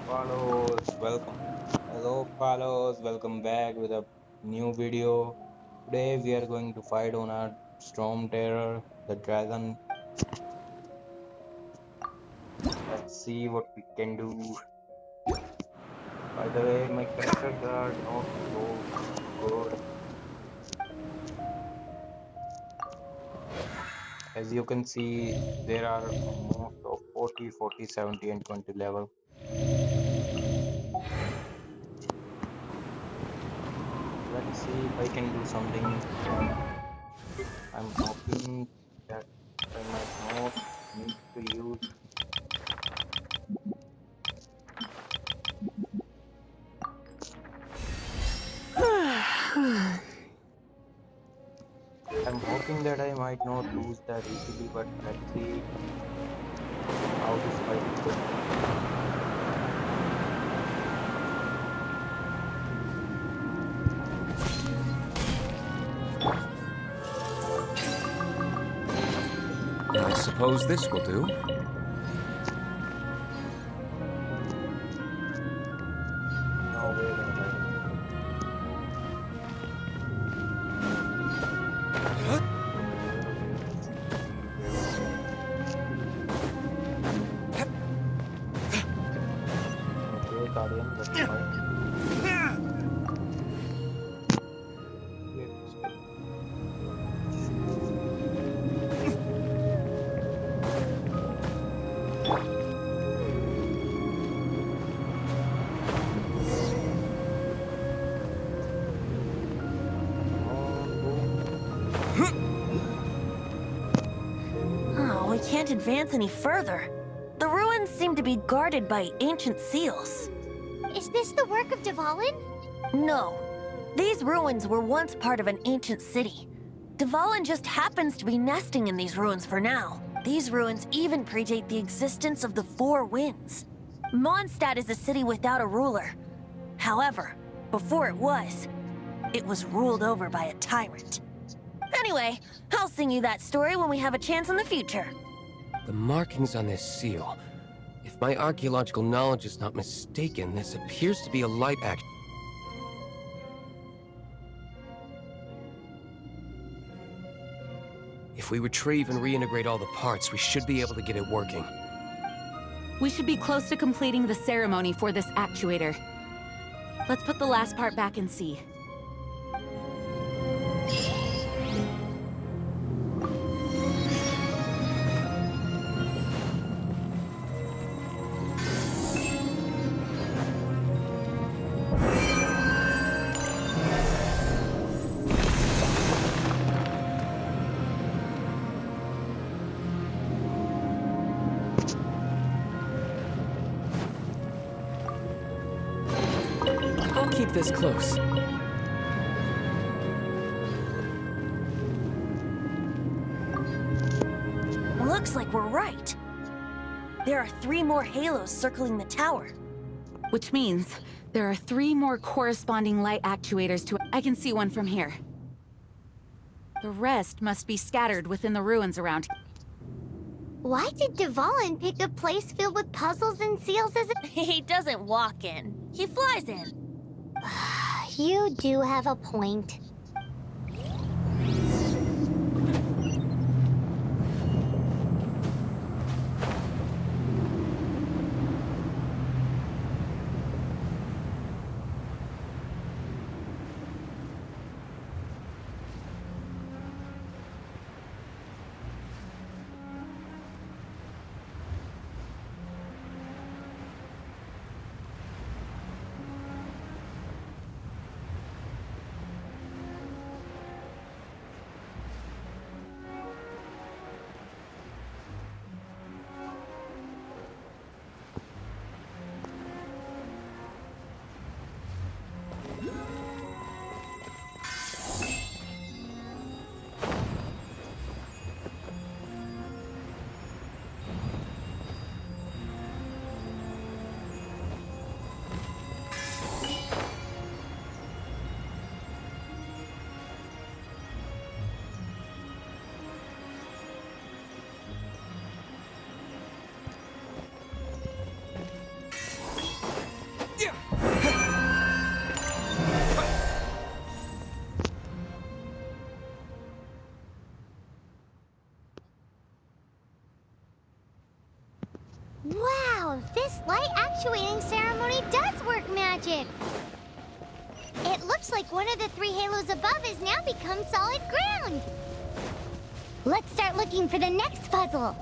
Follows, welcome. Hello, follows, welcome back with a new video. Today we are going to fight on our Storm Terror, the dragon. Let's see what we can do. By the way, my characters are not so good. As you can see, there are most of 40, 40, 70, and 20 level. Let's see if I can do something. I'm hoping that I might not need to use. I'm hoping that I might not lose that easily, but let's see how this fight is going. I suppose this will do. No, wait a minute. Okay, Guardian, let's fight. Wait, stay. Oh, we can't advance any further. The ruins seem to be guarded by ancient seals. Is this the work of Dvalin? No. These ruins were once part of an ancient city. Dvalin just happens to be nesting in these ruins for now. These ruins even predate the existence of the Four Winds. Mondstadt is a city without a ruler. However, before it was ruled over by a tyrant. Anyway, I'll sing you that story when we have a chance in the future. The markings on this seal. If my archaeological knowledge is not mistaken, this appears to be a light act. If we retrieve and reintegrate all the parts, we should be able to get it working. We should be close to completing the ceremony for this actuator. Let's put the last part back and see. I'll keep this close. Looks like we're right. There are 3 more halos circling the tower. Which means there are 3 more corresponding light actuators to... I can see one from here. The rest must be scattered within the ruins around. Why did Dvalin pick a place filled with puzzles and seals as a... He doesn't walk in. He flies in. You do have a point. Wow, this light actuating ceremony does work magic! It looks like one of the 3 halos above has now become solid ground! Let's start looking for the next puzzle!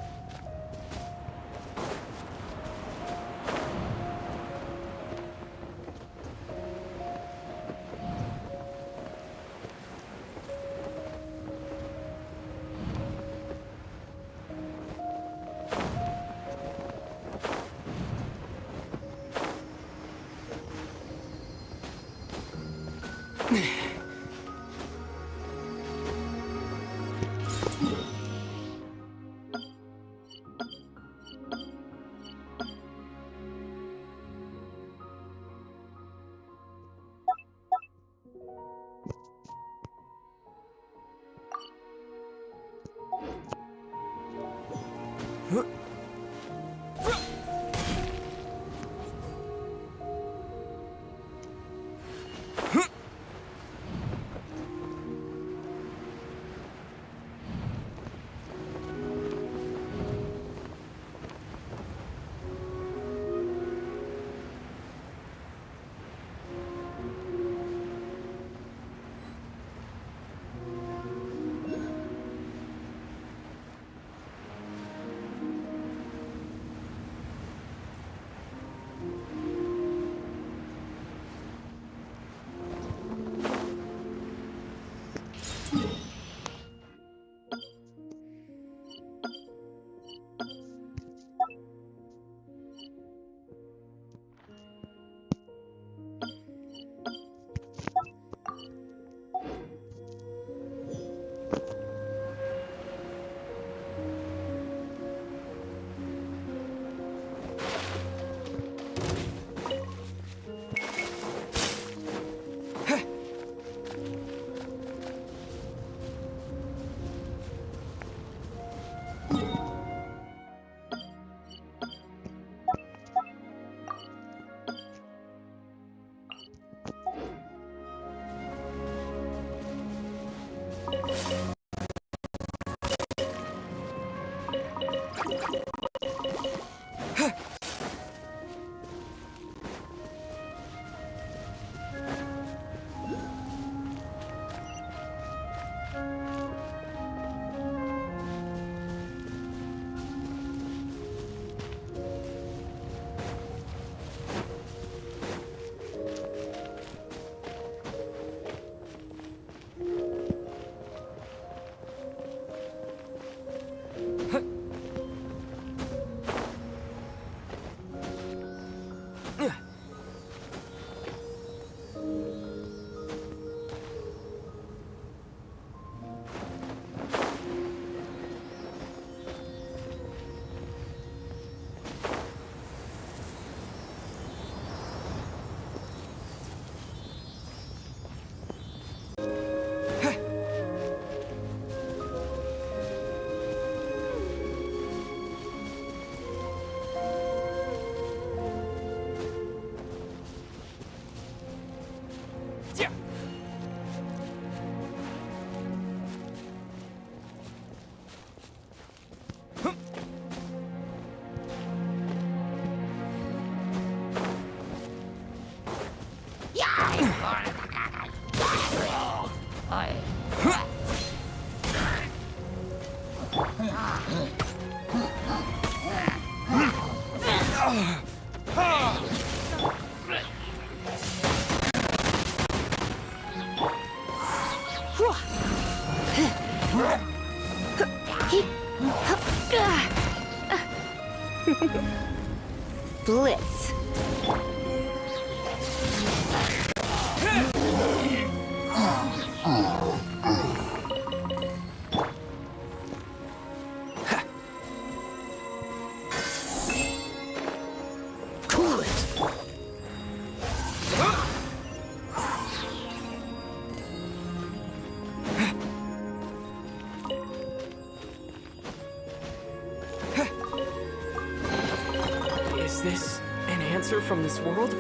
Blitz. Cool it. Is this an answer from this world?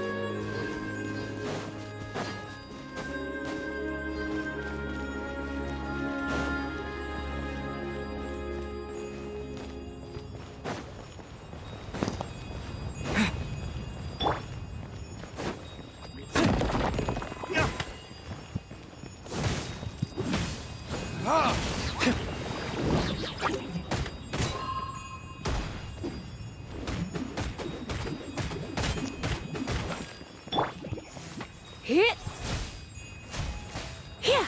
Hit! Yeah!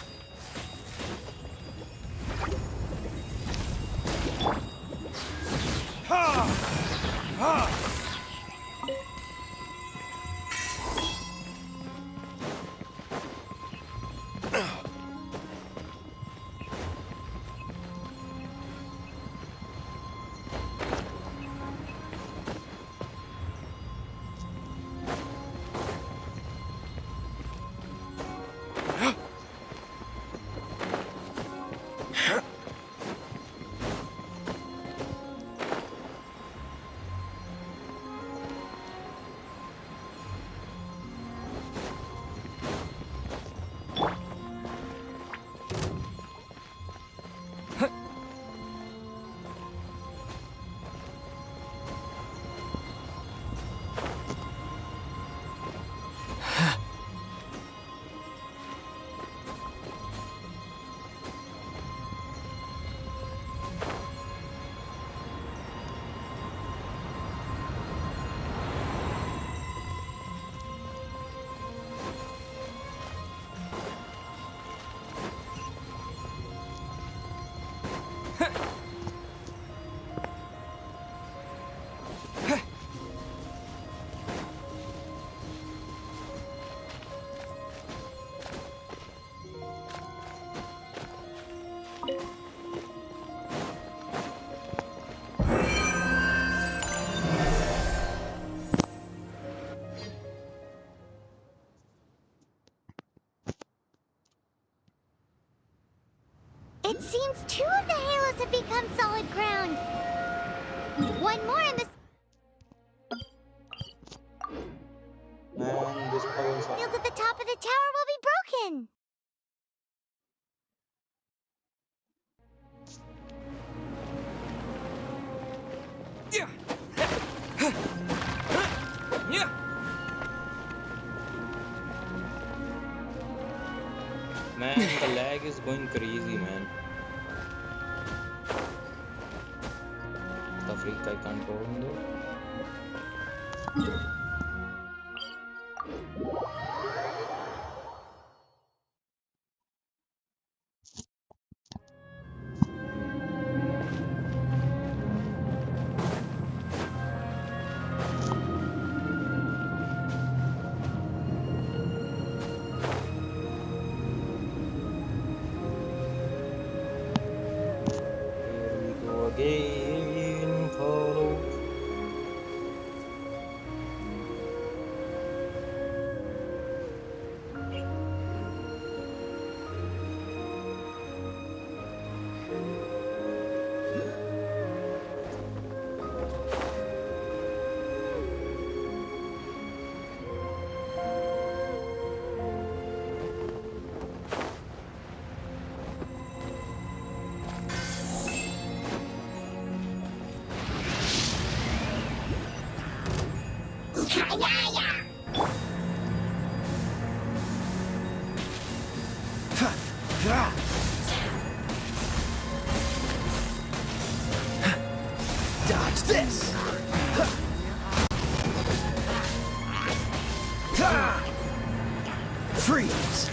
It seems 2 of the halos have become solid ground. One more and the Man, this puzzle is shields at the top of the tower will be broken. man, the lag is going crazy, man. The freak I can't go in though. Here we go again, follow. Dodge this! Freeze!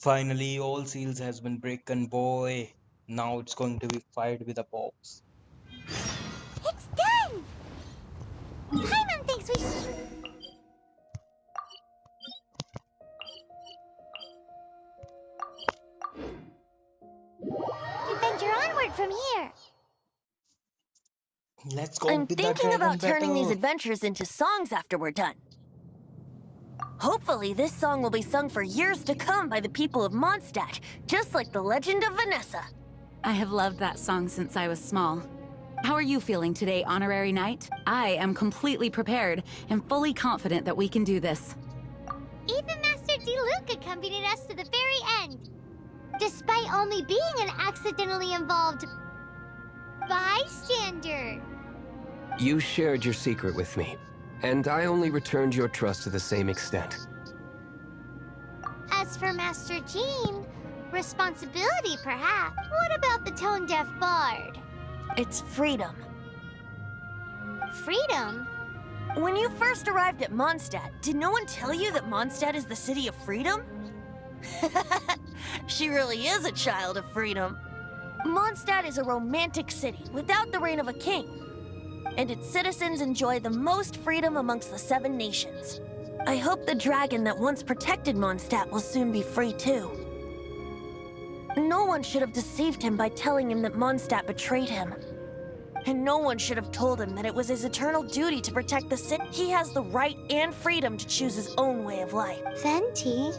Finally, all seals has been broken, boy. Now it's going to be fight with a box. It's done! Paimon thinks we should... Adventure onward from here! Let's go I'm to the thinking dragon about turning these battle. adventures into songs after we're done. Hopefully, this song will be sung for years to come by the people of Mondstadt, just like the legend of Vanessa. I have loved that song since I was small. How are you feeling today, Honorary Knight? I am completely prepared and fully confident that we can do this. Even Master Diluc accompanied us to the very end, despite only being an accidentally involved bystander. You shared your secret with me, and I only returned your trust to the same extent. As for Master Jean, responsibility perhaps. What about the tone-deaf bard? It's freedom. Freedom? When you first arrived at Mondstadt, did no one tell you that Mondstadt is the city of freedom? She really is a child of freedom. Mondstadt is a romantic city without the reign of a king, and its citizens enjoy the most freedom amongst the 7 nations. I hope the dragon that once protected Mondstadt will soon be free too. No one should have deceived him by telling him that Mondstadt betrayed him. And no one should have told him that it was his eternal duty to protect the city. He has the right and freedom to choose his own way of life. Venti?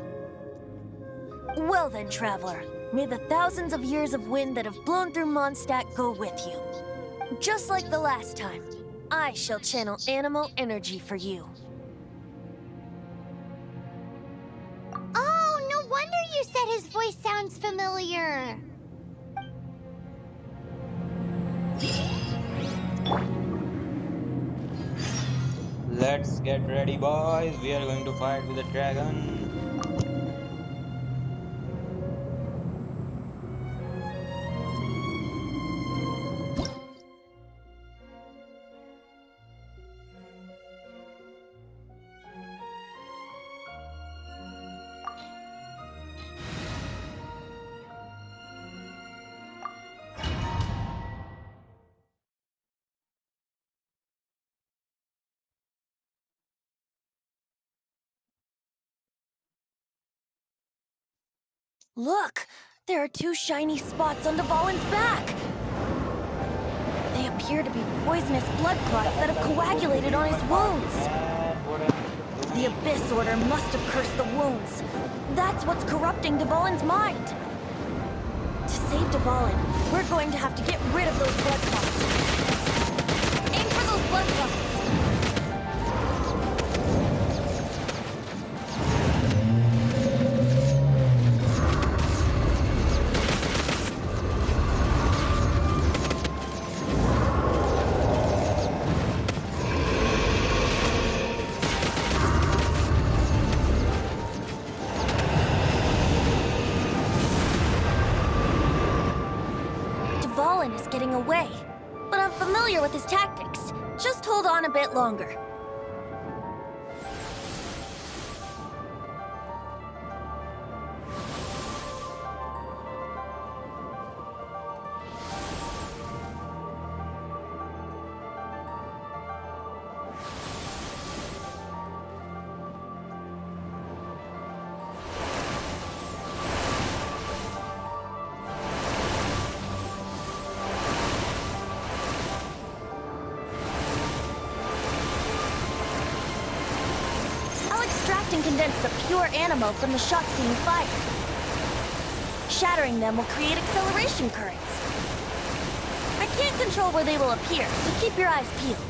Well then, traveler, may the thousands of years of wind that have blown through Mondstadt go with you. Just like the last time, I shall channel animal energy for you. Oh, no wonder you said his voice sounds familiar. Let's get ready, boys. We are going to fight with the dragon. Look! There are 2 shiny spots on Dvalin's back! They appear to be poisonous blood clots that have coagulated on his wounds. The Abyss Order must have cursed the wounds. That's what's corrupting Dvalin's mind. To save Dvalin, we're going to have to get rid of those blood clots. Aim for those blood clots! Dvalin is getting away, but I'm familiar with his tactics. Just hold on a bit longer. And condense the pure animo from the shots being fired. Shattering them will create acceleration currents. I can't control where they will appear, so keep your eyes peeled.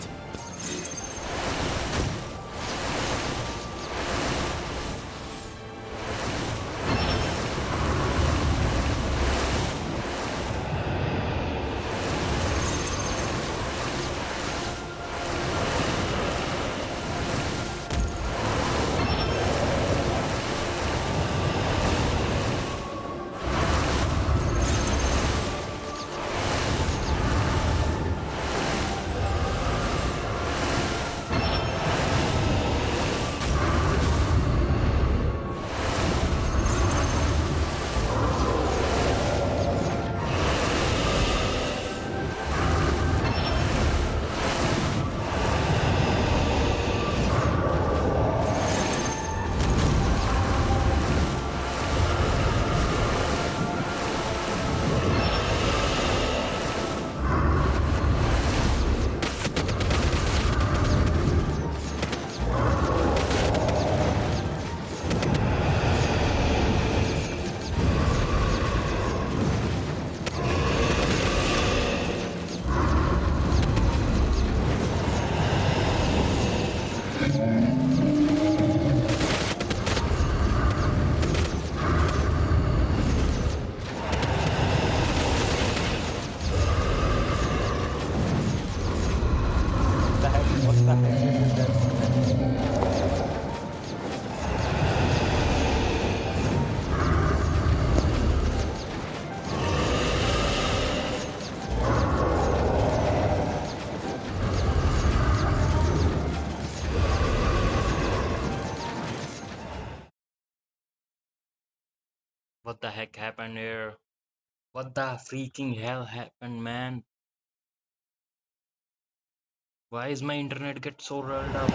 the heck is that cement? What the heck happened here? What the freaking hell happened, man? Why is my internet get so rolled up?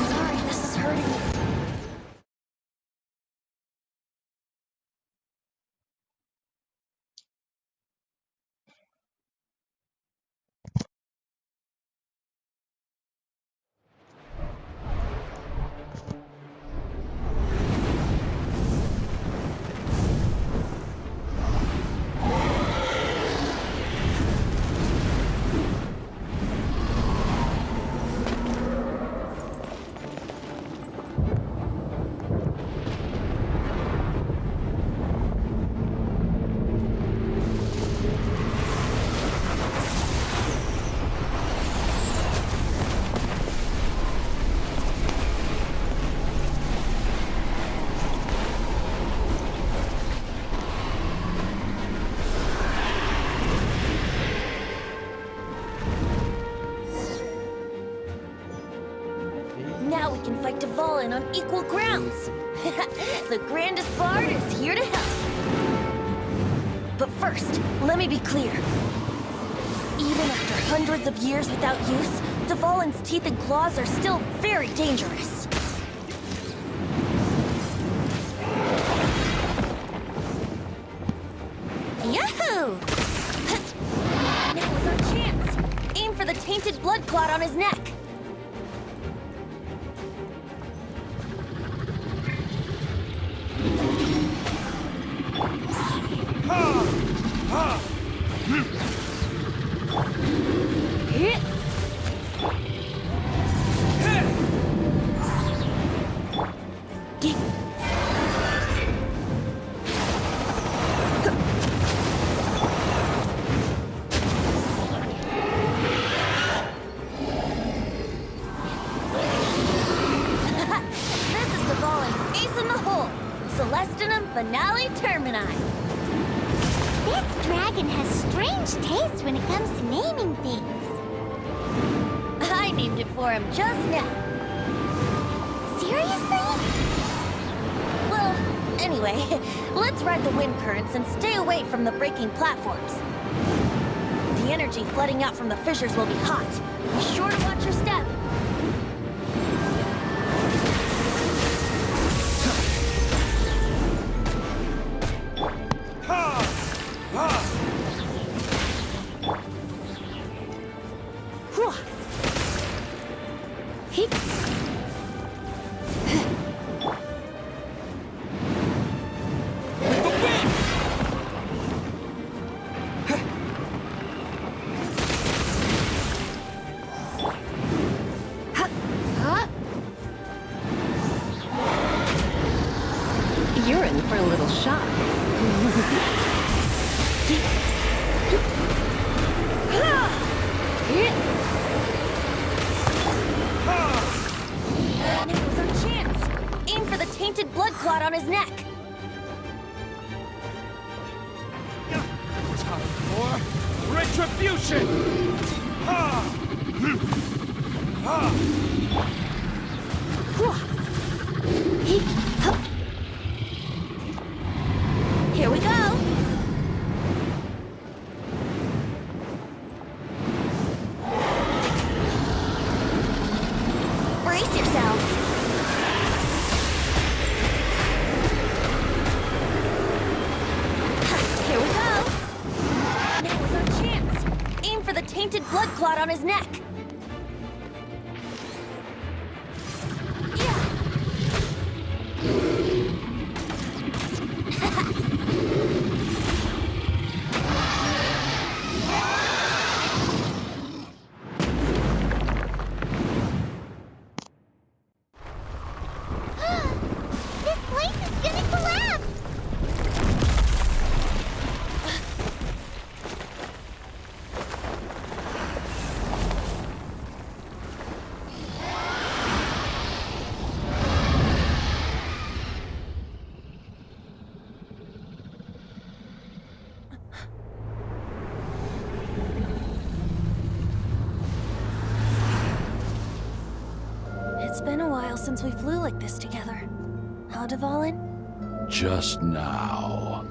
Sorry, this is hurting me. Now we can fight Dvalin on equal grounds. The grandest bard is here to help. But first, let me be clear. Even after hundreds of years without use, Dvalin's teeth and claws are still very dangerous. Yahoo! Now is our chance. Aim for the tainted blood clot on his neck. Celestinum Finale Termini. This dragon has strange taste when it comes to naming things. I named it for him just now. Seriously? Well, anyway, let's ride the wind currents and stay away from the breaking platforms. The energy flooding out from the fissures will be hot. Be sure to watch your step. You're in for a little shock. Now's our chance. Aim for the tainted blood clot on his neck. Time for retribution! Here we go. Brace yourselves. Here we go. Now's our chance. Aim for the tainted blood clot on his neck. This place is gonna collapse! It's been a while since we flew like this together. Huh, Dvalin? Just now.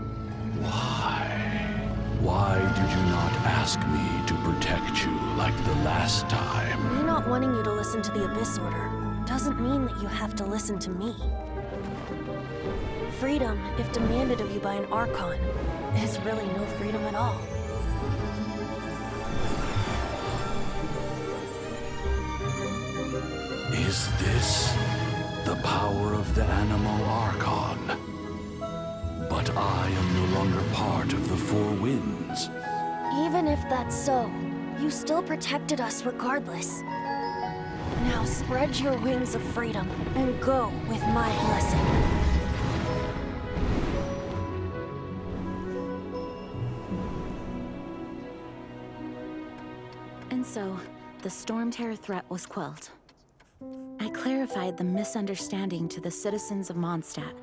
Why? Why did you not ask me to protect you like the last time? Me not wanting you to listen to the Abyss Order doesn't mean that you have to listen to me. Freedom, if demanded of you by an Archon, is really no freedom at all. Is this the power of the Animal Archon? But I am no longer part of the Four Winds. Even if that's so, you still protected us regardless. Now spread your wings of freedom and go with my blessing. And so, the Storm Terror threat was quelled. I clarified the misunderstanding to the citizens of Mondstadt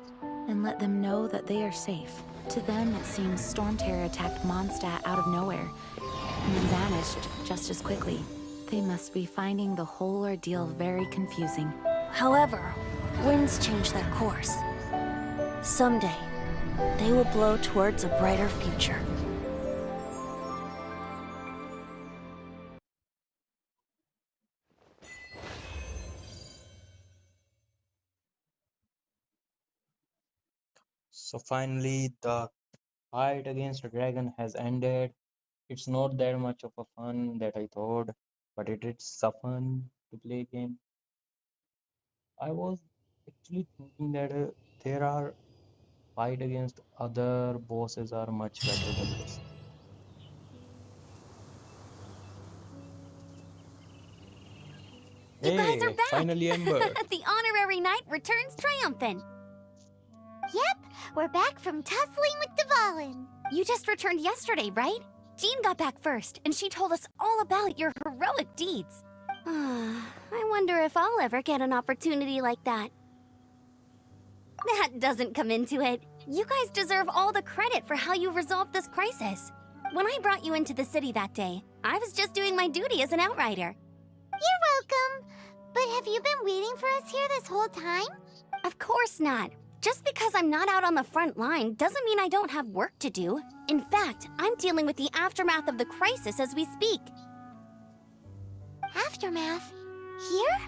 and let them know that they are safe. To them, it seems Storm Terror attacked Mondstadt out of nowhere and then vanished just as quickly. They must be finding the whole ordeal very confusing. However, winds change their course. Someday, they will blow towards a brighter future. So finally, the fight against the dragon has ended. It's not that much of a fun that I thought, but it's a fun to play game. I was actually thinking that there are fight against other bosses are much better than this. You guys are Hey, back! finally Ember. The honorary knight returns triumphant. Yep, we're back from tussling with Dvalin. You just returned yesterday, right? Jean got back first, and she told us all about your heroic deeds. I wonder if I'll ever get an opportunity like that. That doesn't come into it. You guys deserve all the credit for how you resolved this crisis. When I brought you into the city that day, I was just doing my duty as an outrider. You're welcome. But have you been waiting for us here this whole time? Of course not. Just because I'm not out on the front line doesn't mean I don't have work to do. In fact, I'm dealing with the aftermath of the crisis as we speak. Aftermath? Here?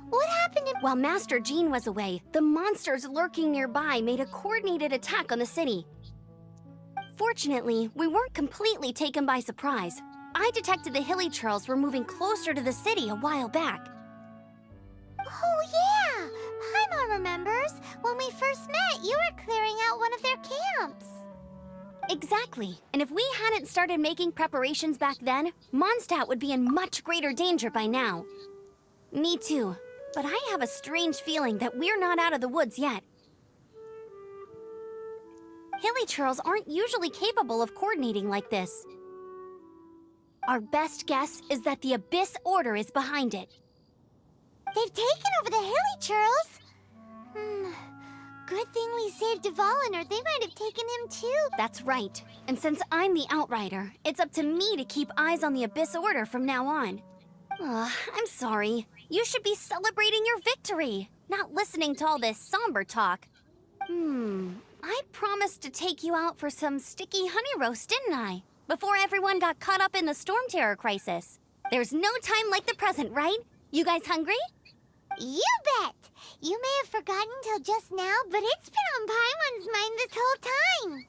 What happened while Master Jean was away, the monsters lurking nearby made a coordinated attack on the city. Fortunately, we weren't completely taken by surprise. I detected the Hilichurls were moving closer to the city a while back. Oh yeah! Paimon remembers. When we first met, you were clearing out one of their camps. Exactly. And if we hadn't started making preparations back then, Mondstadt would be in much greater danger by now. Me too. But I have a strange feeling that we're not out of the woods yet. Hilichurls aren't usually capable of coordinating like this. Our best guess is that the Abyss Order is behind it. They've taken over the Hilichurls? Good thing we saved Dvalin, or they might have taken him too. That's right. And since I'm the Outrider, it's up to me to keep eyes on the Abyss Order from now on. I'm sorry. You should be celebrating your victory, not listening to all this somber talk. I promised to take you out for some sticky honey roast, didn't I? Before everyone got caught up in the Storm Terror crisis. There's no time like the present, right? You guys hungry? You bet! You may have forgotten till just now, but it's been on Paimon's mind this whole time.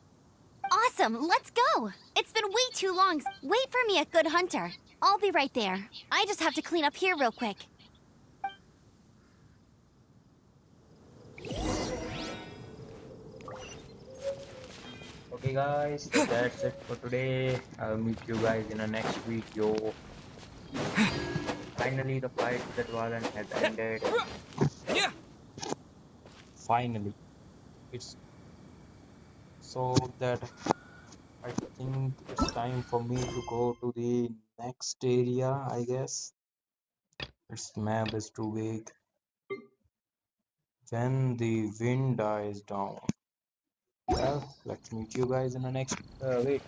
Awesome, let's go! It's been way too long. Wait for me at Good Hunter. I'll be right there. I just have to clean up here real quick. Okay guys, so that's it for today. I'll meet you guys in the next video. Finally, the fight with the Dvalin has ended. Finally. It's so that I think it's time for me to go to the next area, I guess. Its map is too big. When the wind dies down. Well, let's meet you guys in the next. Wait.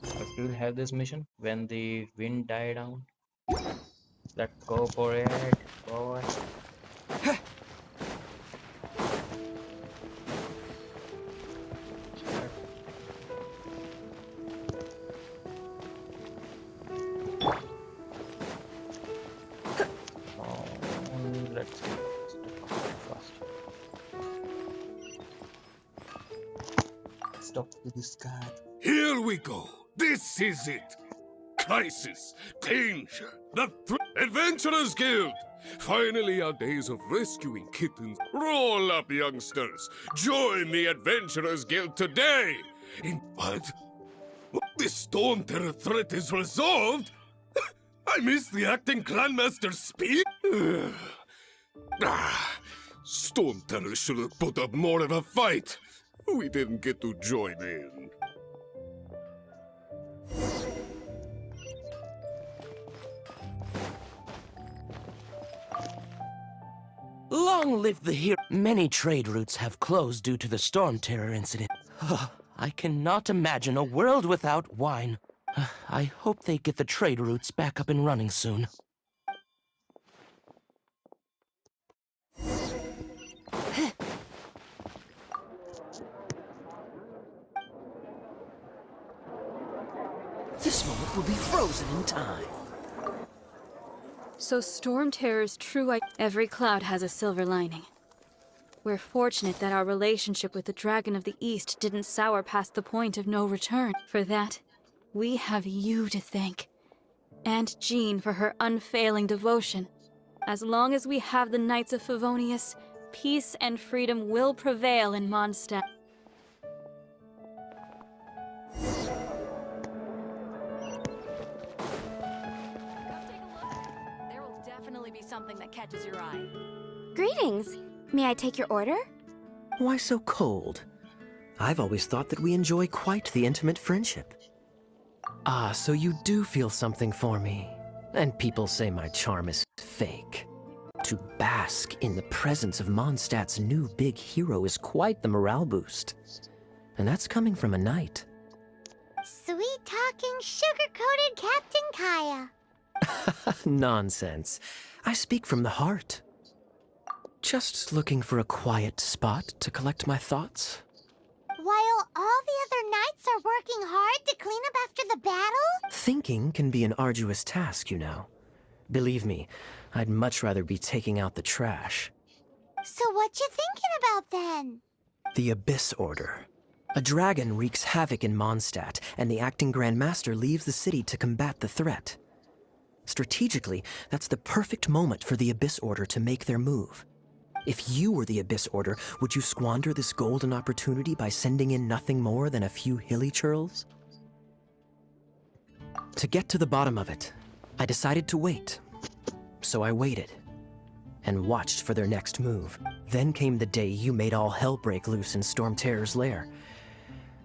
I still have this mission. When the wind die down. Let's go for it, boy. Let's get fast. Stop with this guy. Here we go. This is it. Crisis, danger, Adventurers Guild. Finally, our days of rescuing kittens. Roll up, youngsters. Join the Adventurers Guild today. In what? This Storm Terror threat is resolved? I missed the acting Clanmaster speech. Storm Terror should have put up more of a fight. We didn't get to join in. Long live the hero. Many trade routes have closed due to the Storm Terror incident. I cannot imagine a world without wine. I hope they get the trade routes back up and running soon. This moment will be frozen in time. So Storm Terror's true. Every cloud has a silver lining. We're fortunate that our relationship with the Dragon of the East didn't sour past the point of no return. For that, we have you to thank. And Jean for her unfailing devotion. As long as we have the Knights of Favonius, peace and freedom will prevail in Mondstadt. Something that catches your eye. Greetings. May I take your order? Why so cold? I've always thought that we enjoy quite the intimate friendship. Ah, so you do feel something for me. And people say my charm is fake. To bask in the presence of Mondstadt's new big hero is quite the morale boost. And that's coming from a knight. Sweet-talking, sugar-coated Captain Kaya. Nonsense. I speak from the heart. Just looking for a quiet spot to collect my thoughts. While all the other knights are working hard to clean up after the battle? Thinking can be an arduous task, you know. Believe me, I'd much rather be taking out the trash. So what you thinking about then? The Abyss Order. A dragon wreaks havoc in Mondstadt, and the acting Grand Master leaves the city to combat the threat. Strategically, that's the perfect moment for the Abyss Order to make their move. If you were the Abyss Order, would you squander this golden opportunity by sending in nothing more than a few hilly churls? To get to the bottom of it, I decided to wait. So I waited, and watched for their next move. Then came the day you made all hell break loose in Storm Terror's lair.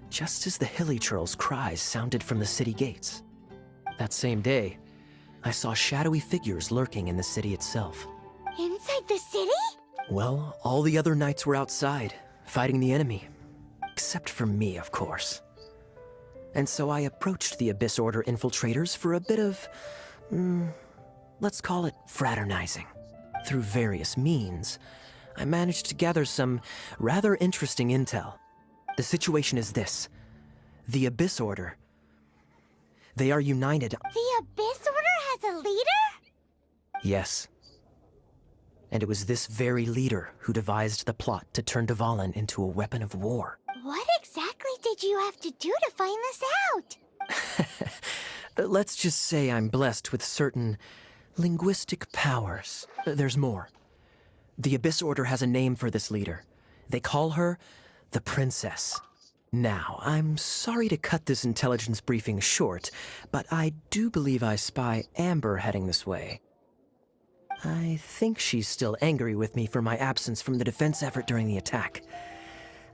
Just as the hilly churls' cries sounded from the city gates. That same day, I saw shadowy figures lurking in the city itself. Inside the city? Well, all the other knights were outside, fighting the enemy. Except for me, of course. And so I approached the Abyss Order infiltrators for a bit of, let's call it fraternizing. Through various means, I managed to gather some rather interesting intel. The situation is this. The Abyss Order. They are united. The Abyss Order has a leader? Yes. And it was this very leader who devised the plot to turn Dvalin into a weapon of war. What exactly did you have to do to find this out? Let's just say I'm blessed with certain linguistic powers. There's more. The Abyss Order has a name for this leader. They call her the Princess. Now, I'm sorry to cut this intelligence briefing short, but I do believe I spy Amber heading this way. I think she's still angry with me for my absence from the defense effort during the attack.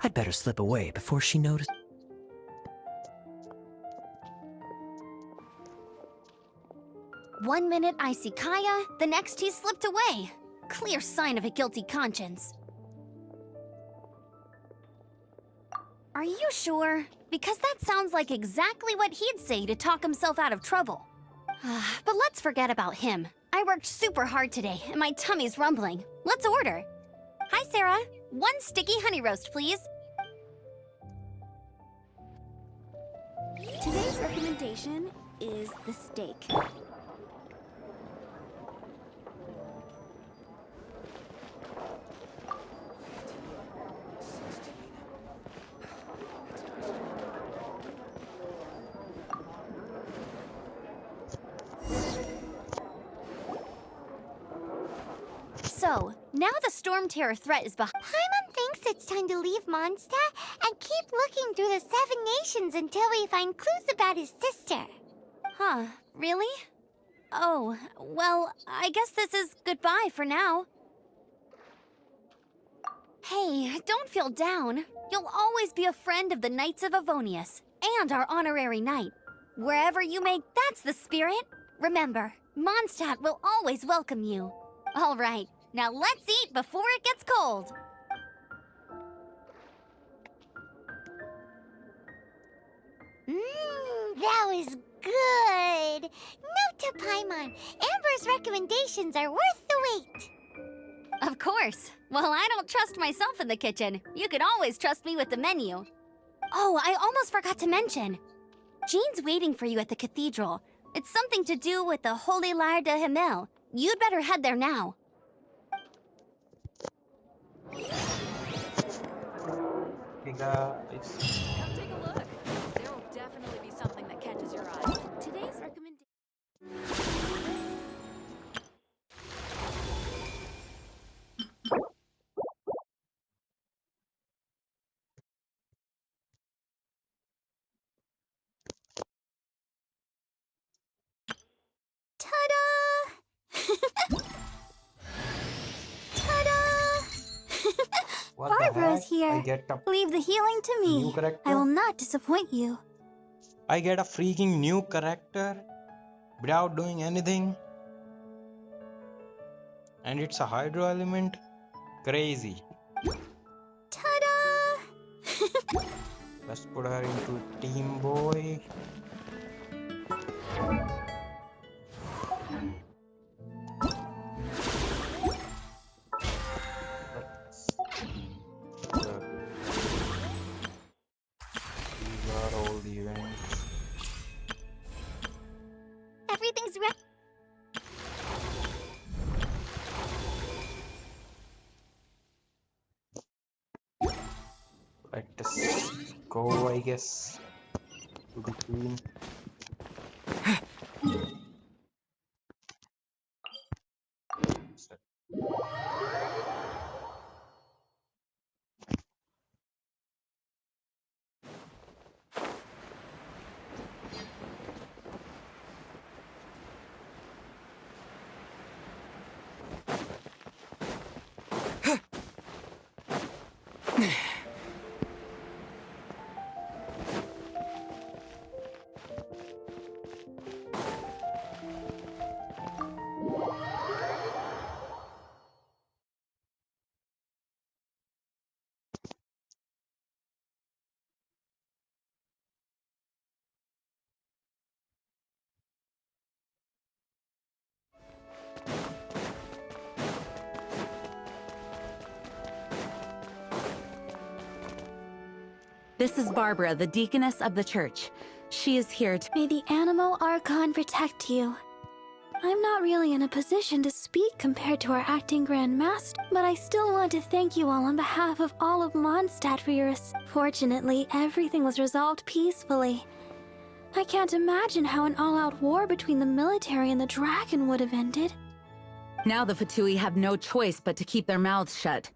I'd better slip away before she notices. One minute I see Kaya, the next he's slipped away. Clear sign of a guilty conscience. Are you sure? Because that sounds like exactly what he'd say to talk himself out of trouble. But let's forget about him. I worked super hard today, and my tummy's rumbling. Let's order. Hi, Sarah. 1 sticky honey roast, please. Today's recommendation is the steak. So, now the Storm Terror threat is behind. Paimon thinks it's time to leave Mondstadt and keep looking through the 7 nations until we find clues about his sister. Huh, really? Oh, well, I guess this is goodbye for now. Hey, don't feel down. You'll always be a friend of the Knights of Avonius, and our honorary knight. Wherever you may, that's the spirit. Remember, Mondstadt will always welcome you. All right, now let's eat before it gets cold. That was good. Note to Paimon, Amber's recommendations are worth the wait. Of course. Well, I don't trust myself in the kitchen. You can always trust me with the menu. Oh, I almost forgot to mention. Jean's waiting for you at the cathedral. It's something to do with the Holy Lyre de Himmel. You'd better head there now. Hey guys. Come take a look. There will definitely be something that catches your eye. Today's recommendation. Ta-da! Ta-da! What the Barbara's heck? here. I get a Leave the healing to me. new character. I will not disappoint you. I get a freaking new character without doing anything. And it's a hydro element. Crazy. Ta-da! Let's put her into Team Boy. is ready. Let's go, I guess, to the queen. This is Barbara, the deaconess of the church. She is here to— May the Anemo Archon protect you. I'm not really in a position to speak compared to our acting Grand Master, but I still want to thank you all on behalf of all of Mondstadt for your Fortunately, everything was resolved peacefully. I can't imagine how an all-out war between the military and the dragon would have ended. Now the Fatui have no choice but to keep their mouths shut.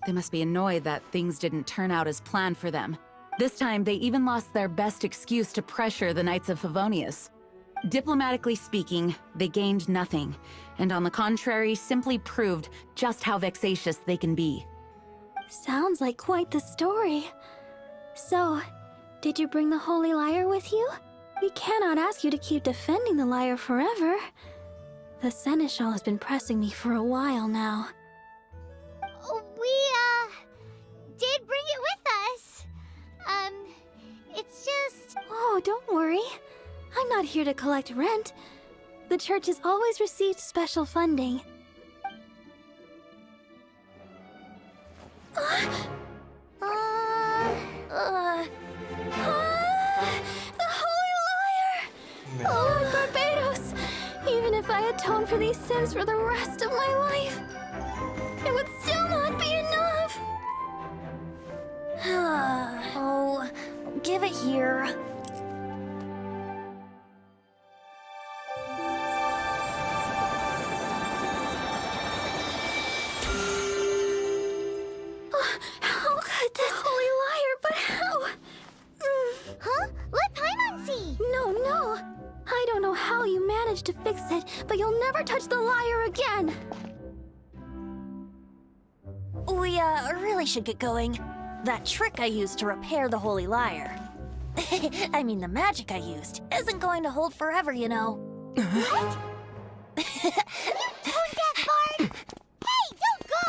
They must be annoyed that things didn't turn out as planned for them. This time, they even lost their best excuse to pressure the Knights of Favonius. Diplomatically speaking, they gained nothing, and on the contrary, simply proved just how vexatious they can be. Sounds like quite the story. So, did you bring the Holy Lyre with you? We cannot ask you to keep defending the lyre forever. The Seneschal has been pressing me for a while now. We, did bring it with us. It's just... Oh, don't worry. I'm not here to collect rent. The church has always received special funding. The Holy Lyre! Oh, Barbatos! Even if I atone for these sins for the rest of my life, it would still not be enough! Oh, give it here. How could this Holy Lyre, but how? Huh? Let Paimon see! No. I don't know how you managed to fix it, but you'll never touch the lyre again! We, really should get going. That trick I used to repair the Holy Lyre. I mean, the magic I used isn't going to hold forever, you know. What? You tone deaf, Bard! Hey, don't go!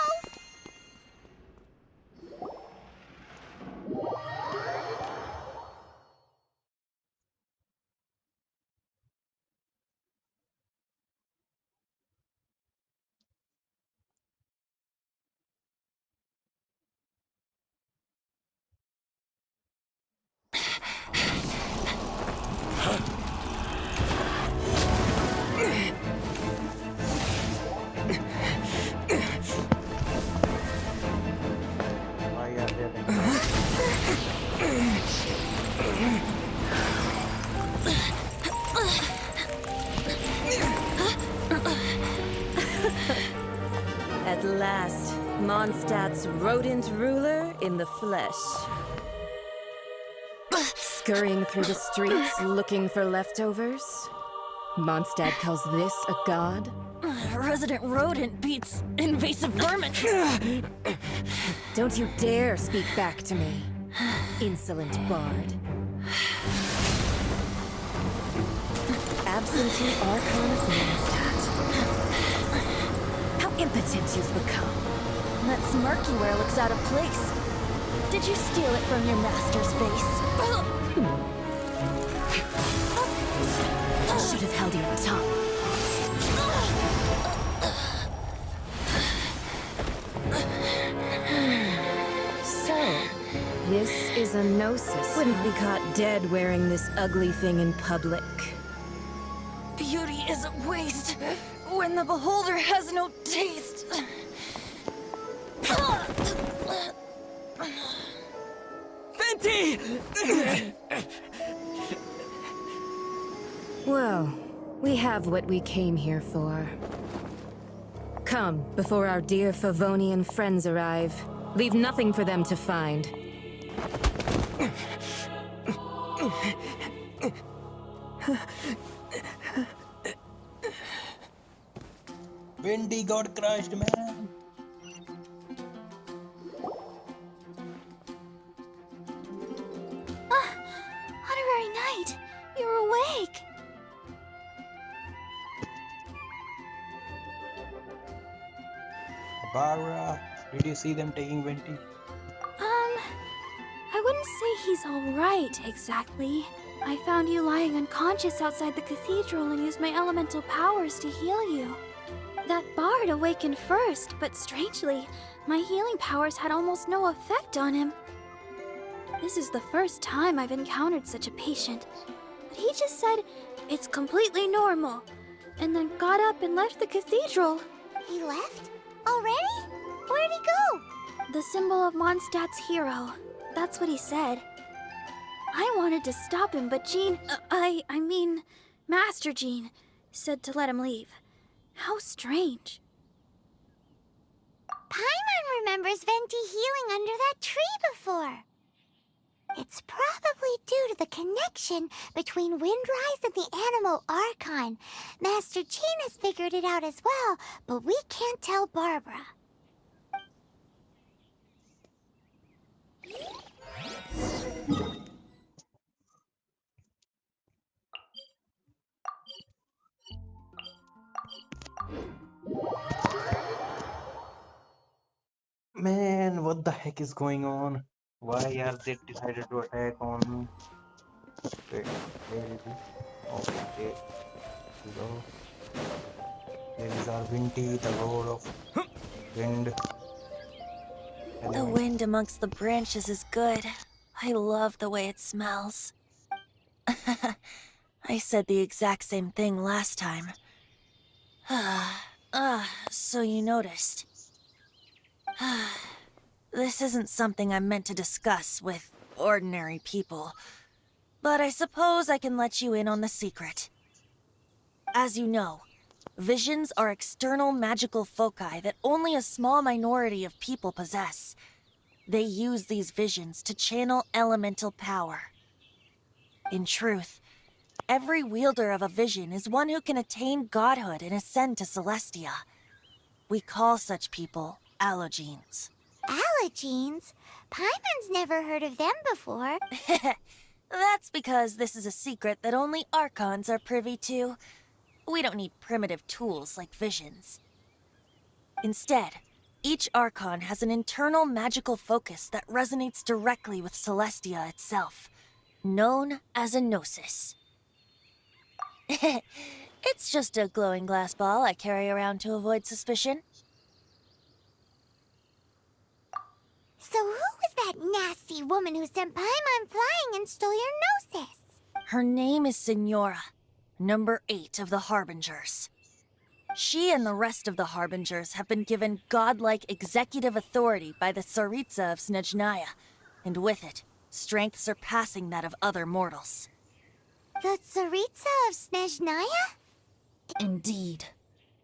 At last, Mondstadt's rodent ruler in the flesh. Scurrying through the streets looking for leftovers? Mondstadt calls this a god? Resident rodent beats invasive vermin. Don't you dare speak back to me, insolent bard. Absentee Archon of Mondstadt. How impotent you've become. That smirky wear looks out of place. Did you steal it from your master's face? Should have held your tongue. So, this is a Gnosis. Wouldn't be caught dead wearing this ugly thing in public. Beauty is a waste when the beholder has no taste. Venti! Well, we have what we came here for. Come, before our dear Favonian friends arrive. Leave nothing for them to find. Wendy got crushed, man. Honorary Knight, you're awake. Barbara, did you see them taking Wendy? I wouldn't say he's alright, exactly. I found you lying unconscious outside the cathedral and used my elemental powers to heal you. That bard awakened first, but strangely, my healing powers had almost no effect on him. This is the first time I've encountered such a patient. But he just said, it's completely normal, and then got up and left the cathedral. He left? Already? Where'd he go? The symbol of Mondstadt's hero. That's what he said. I wanted to stop him, but Jean, I mean, Master Jean, said to let him leave. How strange. Paimon remembers Venti healing under that tree before. It's probably due to the connection between Windrise and the Anemo Archon. Master Jean has figured it out as well, but we can't tell Barbara. Man, what the heck is going on? Why are they decided to attack on me? Wait, where is he? Oh, there we go. There is our Vinti, the lord of wind. The wind amongst the branches is good. I love the way it smells. I said the exact same thing last time. So you noticed. This isn't something I'm meant to discuss with ordinary people, but I suppose I can let you in on the secret. As you know, visions are external magical foci that only a small minority of people possess. They use these visions to channel elemental power. In truth, every wielder of a vision is one who can attain godhood and ascend to Celestia. We call such people Allogenes. Allogenes? Paimon's never heard of them before. That's because this is a secret that only Archons are privy to. We don't need primitive tools like visions. Instead, each Archon has an internal magical focus that resonates directly with Celestia itself, known as a Gnosis. It's just a glowing glass ball I carry around to avoid suspicion. So who was that nasty woman who sent Paimon flying and stole your Gnosis? Her name is Signora, number 8 of the Harbingers. She and the rest of the Harbingers have been given godlike executive authority by the Tsaritsa of Snezhnaya, and with it, strength surpassing that of other mortals. The Tsaritsa of Snezhnaya? Indeed.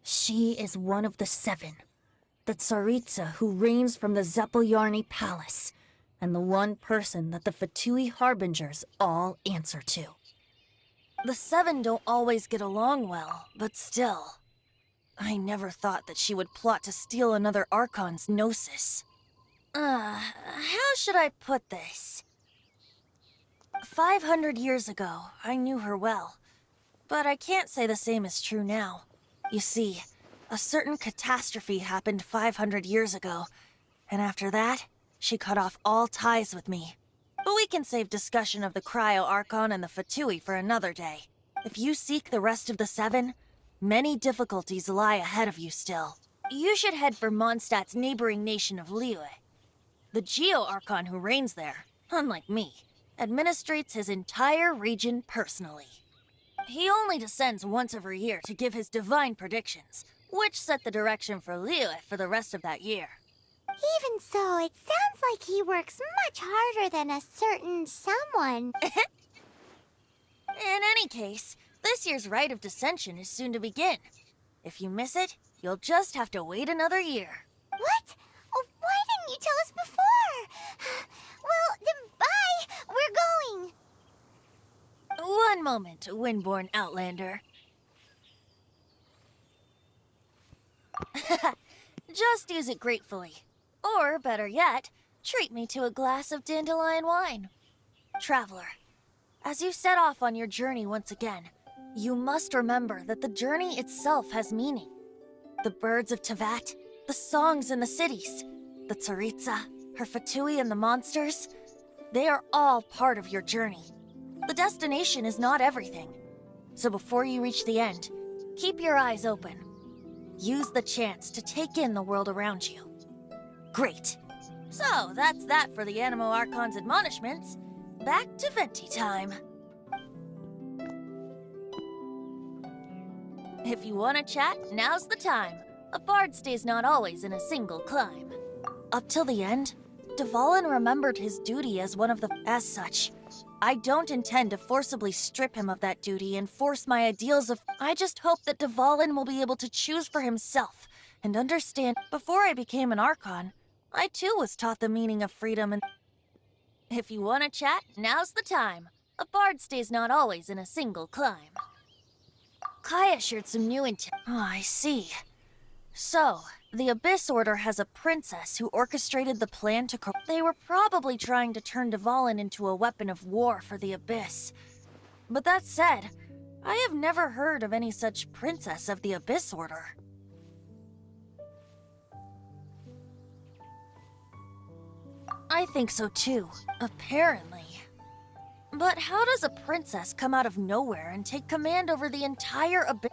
She is one of the 7. The Tsaritsa who reigns from the Zeppeljärni Palace, and the one person that the Fatui Harbingers all answer to. The 7 don't always get along well, but still. I never thought that she would plot to steal another Archon's Gnosis. How should I put this? 500 years ago, I knew her well. But I can't say the same is true now. You see, a certain catastrophe happened 500 years ago, and after that, she cut off all ties with me. But we can save discussion of the Cryo Archon and the Fatui for another day. If you seek the rest of the 7, many difficulties lie ahead of you still. You should head for Mondstadt's neighboring nation of Liyue. The Geo Archon who reigns there, unlike me, administrates his entire region personally. He only descends once every year to give his divine predictions, which set the direction for Lilith for the rest of that year. Even so, it sounds like he works much harder than a certain someone. In any case, this year's Rite of Descension is soon to begin. If you miss it, you'll just have to wait another year. What? Oh, why didn't you tell us before? Well, then bye! We're going! One moment, Windborn Outlander. Just use it gratefully. Or, better yet, treat me to a glass of dandelion wine. Traveler, as you set off on your journey once again, you must remember that the journey itself has meaning. The birds of Teyvat, the songs in the cities, the Tsaritsa, her Fatui and the monsters, they are all part of your journey. The destination is not everything. So before you reach the end, keep your eyes open. Use the chance to take in the world around you. Great. So, that's that for the Animo Archon's admonishments. Back to Venti time. If you want to chat, now's the time. A bard stays not always in a single climb. Up till the end, Dvalin remembered his duty as one of the... As such, I don't intend to forcibly strip him of that duty and force my ideals of... I just hope that Dvalin will be able to choose for himself and understand. Before I became an Archon, I too was taught the meaning of freedom and... If you want to chat, now's the time. A bard stays not always in a single climb. Kaya shared some new intel. Oh, I see. So, the Abyss Order has a princess who orchestrated the plan to... They were probably trying to turn Dvalin into a weapon of war for the Abyss. But that said, I have never heard of any such princess of the Abyss Order. I think so too, apparently. But how does a princess come out of nowhere and take command over the entire Abyss?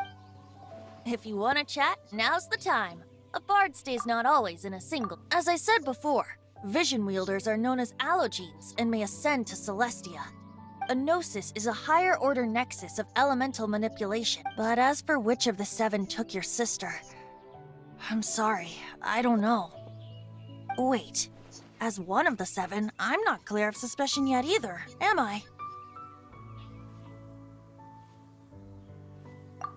If you want to chat, now's the time. A bard stays not always in a single... As I said before, vision wielders are known as allogenes and may ascend to Celestia. A gnosis is a higher order nexus of elemental manipulation. But as for which of the 7 took your sister... I'm sorry, I don't know. Wait, as one of the 7, I'm not clear of suspicion yet either, am I?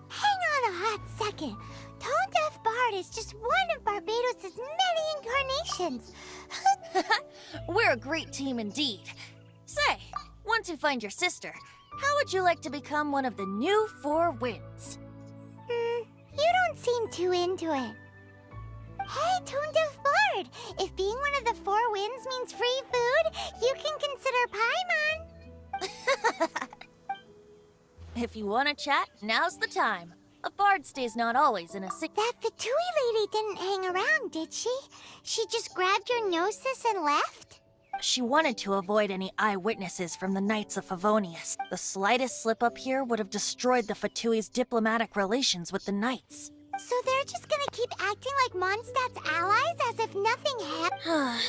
Hang on a hot second. Tone Deaf Bard is just one of Barbados' many incarnations. We're a great team indeed. Say, once you find your sister, how would you like to become one of the new 4 winds? You don't seem too into it. Hey, Tone Deaf Bard! If being one of the 4 winds means free food, you can consider Paimon. If you want to chat, now's the time. A bard stays not always in a sick... That Fatui lady didn't hang around, did she? She just grabbed your gnosis and left? She wanted to avoid any eyewitnesses from the Knights of Favonius. The slightest slip-up here would have destroyed the Fatui's diplomatic relations with the Knights. So they're just gonna keep acting like Mondstadt's allies as if nothing happened?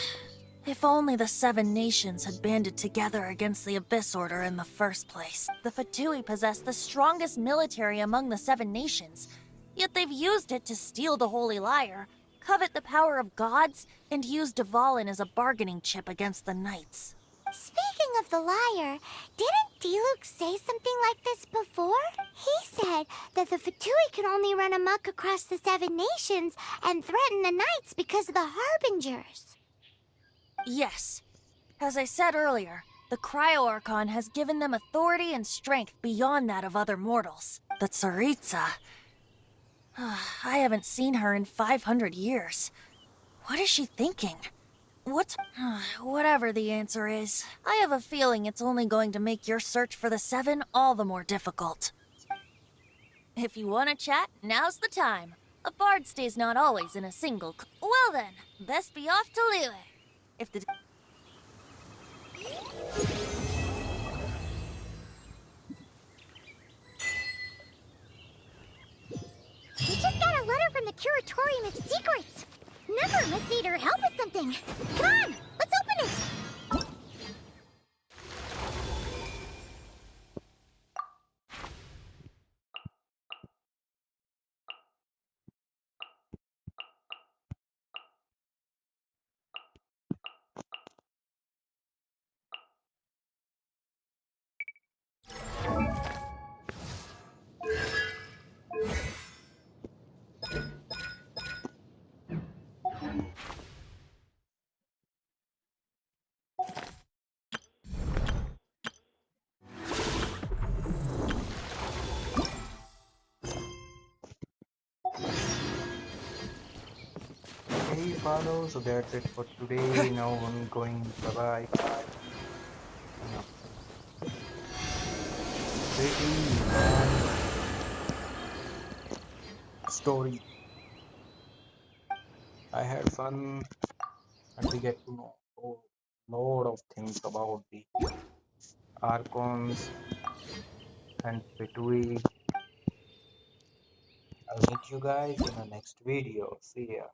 If only the 7 nations had banded together against the Abyss Order in the first place. The Fatui possess the strongest military among the 7 nations, yet they've used it to steal the Holy Lyre, covet the power of gods, and use Dvalin as a bargaining chip against the Knights. Speaking of the Lyre, didn't Diluc say something like this before? He said that the Fatui can only run amok across the 7 nations and threaten the Knights because of the Harbingers. Yes. As I said earlier, the Cryo-Archon has given them authority and strength beyond that of other mortals. The Tsaritsa... I haven't seen her in 500 years. What is she thinking? Whatever the answer is, I have a feeling it's only going to make your search for the 7 all the more difficult. If you want to chat, now's the time. A bard stays not always in a single... Well then, best be off to Liyue. If the... We just got a letter from the Curatorium of Secrets. Never must need her help with something. Come on, let's open it. please follow. So that's it for today. Now I'm going. Bye bye. Pretty long story. I had fun and we get to know a lot of things about the Archons and Petui. I'll meet you guys in the next video. See ya.